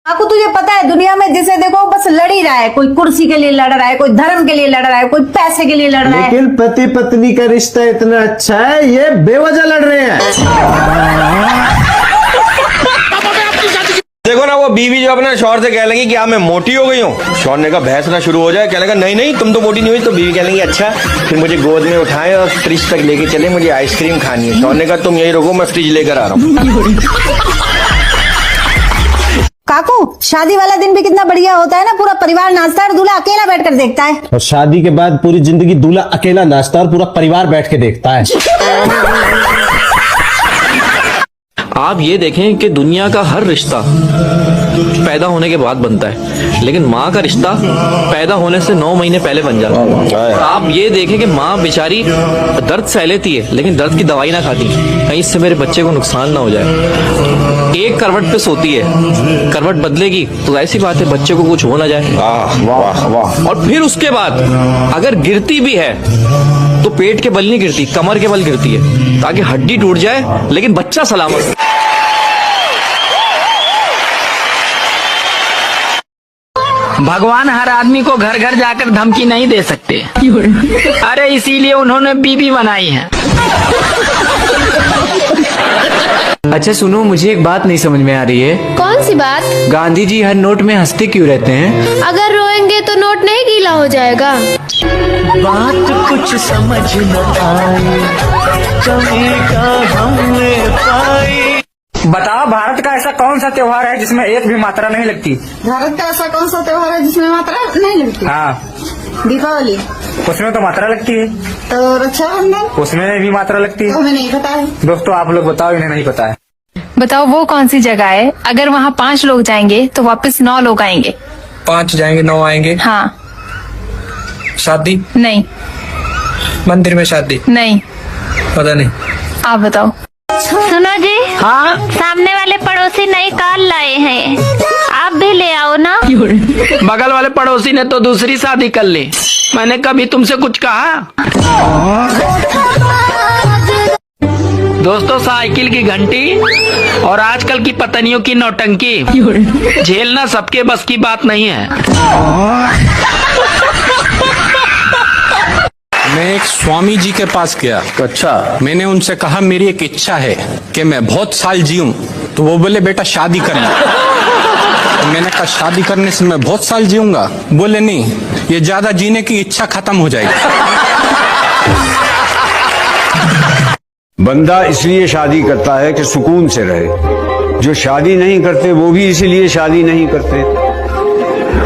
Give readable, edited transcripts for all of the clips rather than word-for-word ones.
आपको तुझे पता है दुनिया में जिसे देखो बस लड़ ही रहा है, कोई कुर्सी के लिए लड़ रहा है, कोई धर्म के लिए लड़ रहा है, कोई पैसे के लिए लड़ रहा है। लेकिन पति पत्नी का रिश्ता इतना अच्छा है, ये बेवजह लड़ रहे हैं। देखो ना वो बीवी जो अपने शौहर से कह लगी कि हाँ मैं मोटी हो गई हूँ। शौहर ने कहा भैंसना शुरू हो जाए, कह लगा नहीं नहीं तुम तो मोटी नहीं हुई। तो बीवी कह लेंगी अच्छा। फिर मुझे गोद में उठाए और फ्रिज तक लेके चले, मुझे आइसक्रीम खानी है। शौहर ने कहा तुम यही रुको, मैं फ्रिज लेकर आ रहा हूँ। काकू शादी वाला दिन भी कितना बढ़िया होता है ना, पूरा परिवार नाचता है और दूल्हा अकेला बैठकर देखता है। और शादी के बाद पूरी जिंदगी दूल्हा अकेला नाचता और पूरा परिवार बैठ के देखता है। आप ये देखें कि दुनिया का हर रिश्ता पैदा होने के बाद बनता है, लेकिन माँ का रिश्ता पैदा होने से 9 महीने पहले बन जाता है। आप ये देखें कि माँ बेचारी दर्द सह लेती है, लेकिन दर्द की दवाई ना खाती, कहीं इससे मेरे बच्चे को नुकसान ना हो जाए। एक करवट पे सोती है, करवट बदलेगी तो ऐसी बात है बच्चे को कुछ हो ना जाए। वाह वाह। और फिर उसके बाद अगर गिरती भी है तो पेट के बल नहीं गिरती, कमर के बल गिरती है, ताकि हड्डी टूट जाए लेकिन बच्चा सलामत। भगवान हर आदमी को घर घर जाकर धमकी नहीं दे सकते। अरे इसीलिए उन्होंने बीबी बनाई है। अच्छा सुनो, मुझे एक बात नहीं समझ में आ रही है। कौन सी बात? गांधी जी हर नोट में हंसते क्यों रहते हैं? अगर रोएंगे तो नोट नहीं गीला हो जाएगा। बात कुछ समझ न आई, कमी का हमने पाई। बताओ, भारत का ऐसा कौन सा त्योहार है जिसमें एक भी मात्रा नहीं लगती? भारत का ऐसा कौन सा त्योहार है जिसमें मात्रा नहीं लगती? हाँ, दीपावली। उसमें तो मात्रा लगती है। तो रक्षाबंधन, उसमें भी मात्रा लगती है। हमें नहीं पता है। दोस्तों आप लोग बताओ, इन्हें नहीं पता है। बताओ वो कौन सी जगह है अगर वहाँ 5 लोग जाएंगे तो वापस 9 लोग आएंगे? 5 जाएंगे 9 आएंगे। हाँ। शादी? नहीं। मंदिर में शादी? नहीं। पता नहीं। आप बताओ। सुनो जी। हाँ, सामने वाले पड़ोसी नई कार लाए हैं, आप भी ले आओ ना। बगल वाले पड़ोसी ने तो दूसरी शादी कर ली। मैंने कभी तुमसे कुछ कहा? दोस्तों, साइकिल की घंटी और आजकल की पत्नियों की नौटंकी झेलना सबके बस की बात नहीं है। मैं एक स्वामी जी के पास गया। अच्छा। मैंने उनसे कहा मेरी एक इच्छा है कि मैं बहुत साल जीऊं। तो वो बोले बेटा शादी करना। तो मैंने कहा शादी करने से मैं बहुत साल जीऊंगा? बोले नहीं, ये ज्यादा जीने की इच्छा खत्म हो जाएगी। बंदा इसलिए शादी करता है कि सुकून से रहे। जो शादी नहीं करते वो भी इसीलिए शादी नहीं करते।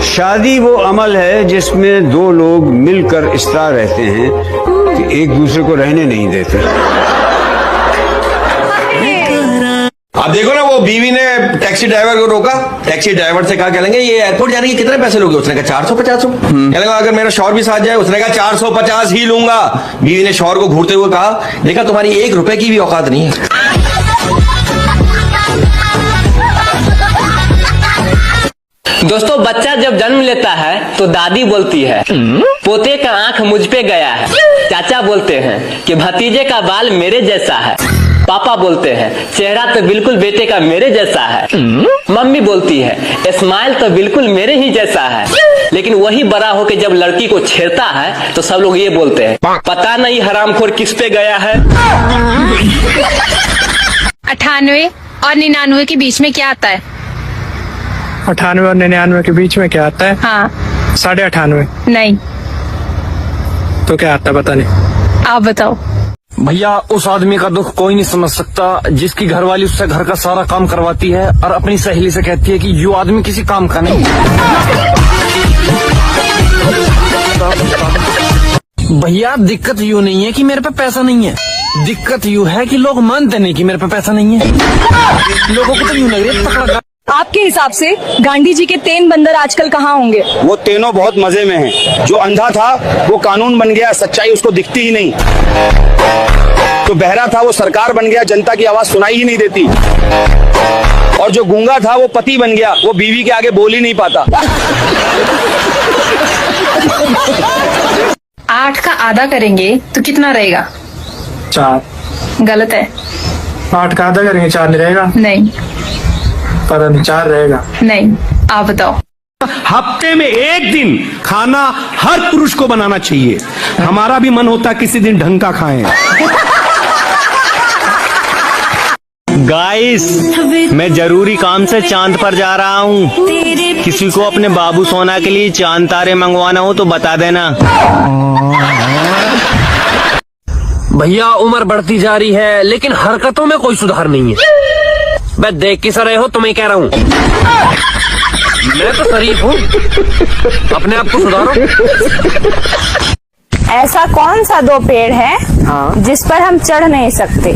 शादी वो अमल है जिसमें 2 लोग मिलकर इस तरह रहते हैं कि एक दूसरे को रहने नहीं देते। आप देखो ना वो बीवी ने टैक्सी ड्राइवर को रोका, टैक्सी ड्राइवर से कहा कह लेंगे ये एयरपोर्ट जाने के कितने पैसे लोगे? उसने कहा 450। कह लेंगे अगर मेरा शौहर भी साथ जाए? उसने कहा 450 ही लूंगा। बीवी ने शौहर को घूरते हुए कहा देखा तुम्हारी 1 रुपए की भी औकात नहीं है। दोस्तों, बच्चा जब जन्म लेता है तो दादी बोलती है पोते का आंख मुझ पे गया है। चाचा बोलते हैं कि भतीजे का बाल मेरे जैसा है। पापा बोलते हैं चेहरा तो बिल्कुल बेटे का मेरे जैसा है। मम्मी बोलती है स्माइल तो बिल्कुल मेरे ही जैसा है। लेकिन वही बड़ा होके जब लड़की को छेड़ता है तो सब लोग ये बोलते हैं पता नहीं हरामखोर किस पे गया है। 98 और 99 के बीच में क्या आता है? 98 और 99 के बीच में क्या आता है? हाँ। 98.5। नहीं। तो क्या आता है? पता नहीं। आप बताओ। भैया, उस आदमी का दुख कोई नहीं समझ सकता जिसकी घरवाली उससे घर का सारा काम करवाती है और अपनी सहेली से कहती है कि यो आदमी किसी काम का नहीं। भैया, दिक्कत यूँ नहीं है कि मेरे पे पैसा नहीं है, दिक्कत यूँ है कि लोग मानते नहीं कि मेरे पे पैसा नहीं है। लोगों को तो यूँ लग रही है तकड़ा। आपके हिसाब से गांधी जी के 3 बंदर आजकल कहाँ होंगे? वो तीनों बहुत मजे में हैं। जो अंधा था वो कानून बन गया, सच्चाई उसको दिखती ही नहीं। जो बहरा था वो सरकार बन गया, जनता की आवाज सुनाई ही नहीं देती। और जो गूंगा था वो पति बन गया, वो बीवी के आगे बोल ही नहीं पाता। 8 का आधा करेंगे तो कितना रहेगा? 4। गलत है। 8 का आधा करेंगे 4 नहीं रहेगा? नहीं। पर विचार रहेगा। नहीं, आप बताओ। हफ्ते में एक दिन खाना हर पुरुष को बनाना चाहिए। हमारा भी मन होता है किसी दिन ढंग का खाएं। गाइस, मैं जरूरी काम से चांद पर जा रहा हूँ। किसी को अपने बाबू सोना के लिए चांद तारे मंगवाना हो तो बता देना। भैया उम्र बढ़ती जा रही है लेकिन हरकतों में कोई सुधार नहीं है। मैं देख किस रहे हो तुम्हें कह रहा हूँ, मैं तो शरीफ हूँ, अपने आप को सुधारो। ऐसा कौन सा 2 पेड़ है जिस पर हम चढ़ नहीं सकते?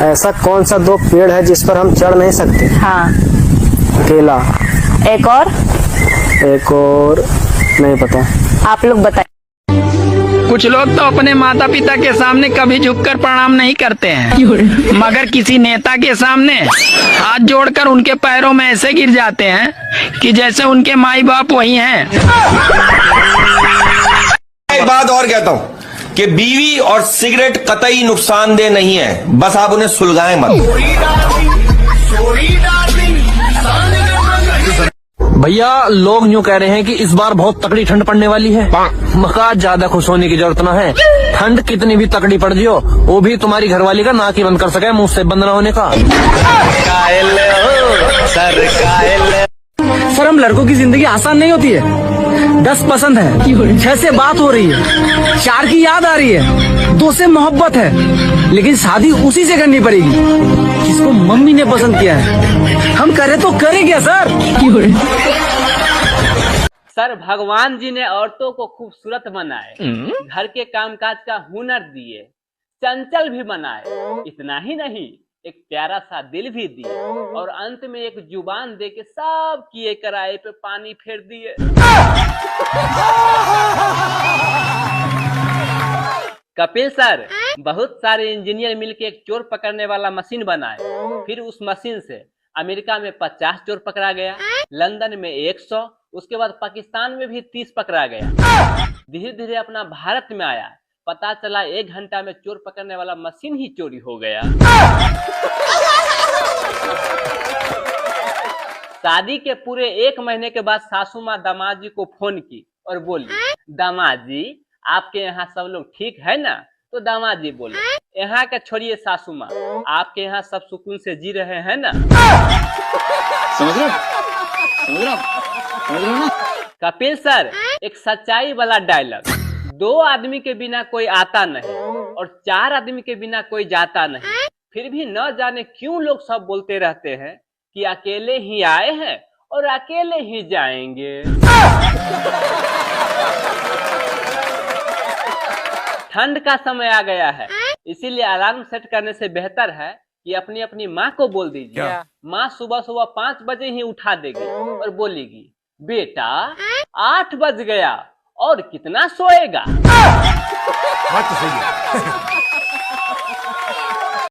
ऐसा कौन सा 2 पेड़ है जिस पर हम चढ़ नहीं सकते? हाँ। केला। एक और नहीं पता। आप लोग बताइए। कुछ लोग तो अपने माता पिता के सामने कभी झुककर प्रणाम नहीं करते हैं, मगर किसी नेता के सामने हाथ जोड़कर उनके पैरों में ऐसे गिर जाते हैं कि जैसे उनके माई बाप वही हैं। एक बात और कहता हूं कि बीवी और सिगरेट कतई नुकसानदेह नहीं है, बस आप उन्हें सुलगाएं मत। भैया लोग यूँ कह रहे हैं कि इस बार बहुत तकड़ी ठंड पड़ने वाली है, मगर ज्यादा खुश होने की जरूरत ना है। ठंड कितनी भी तकड़ी पड़ जियो, वो भी तुम्हारी घरवाली का नाक ही बंद कर सके मुंह से बंद ना होने का। सर, हम लड़कों की जिंदगी आसान नहीं होती है। 10 पसंद है, 6 से बात हो रही है, 4 की याद आ रही है, 2 से मोहब्बत है, लेकिन शादी उसी से करनी पड़ेगी जिसको मम्मी ने पसंद किया है। हम करें तो करें क्या सर? सर, भगवान जी ने औरतों को खूबसूरत बनाए, घर के कामकाज का हुनर दिए, चंचल भी बनाए। इतना ही नहीं, एक प्यारा सा दिल भी दिए और अंत में एक जुबान दे के सब किए कराए पे पानी फेर दिए। कपिल सर, बहुत सारे इंजीनियर मिलके एक चोर पकड़ने वाला मशीन बनाए, फिर उस मशीन से अमेरिका में 50 चोर पकड़ा गया, लंदन में 100, उसके बाद पाकिस्तान में भी 30 पकड़ा गया। धीरे धीरे अपना भारत में आया, पता चला 1 घंटा में चोर पकड़ने वाला मशीन ही चोरी हो गया। शादी के पूरे 1 महीने के बाद सासू माँ दामाद जी को फोन की और बोली, दामाद जी आपके यहाँ सब लोग ठीक है ना? तो दामाद जी बोले, यहाँ का छोड़िए सासू माँ, आपके यहाँ सब सुकून से जी रहे हैं ना? समझ रहे हो? कपिल सर, एक सच्चाई वाला डायलॉग, 2 आदमी के बिना कोई आता नहीं और 4 आदमी के बिना कोई जाता नहीं, फिर भी न जाने क्यों लोग सब बोलते रहते हैं कि अकेले ही आए हैं और अकेले ही जाएंगे। ठंड का समय आ गया है, इसीलिए अलार्म सेट करने से बेहतर है कि अपनी अपनी माँ को बोल दीजिए। माँ सुबह सुबह 5 बजे ही उठा देगी और बोलेगी, बेटा 8 बज गया और कितना सोएगा? बात तो सही है।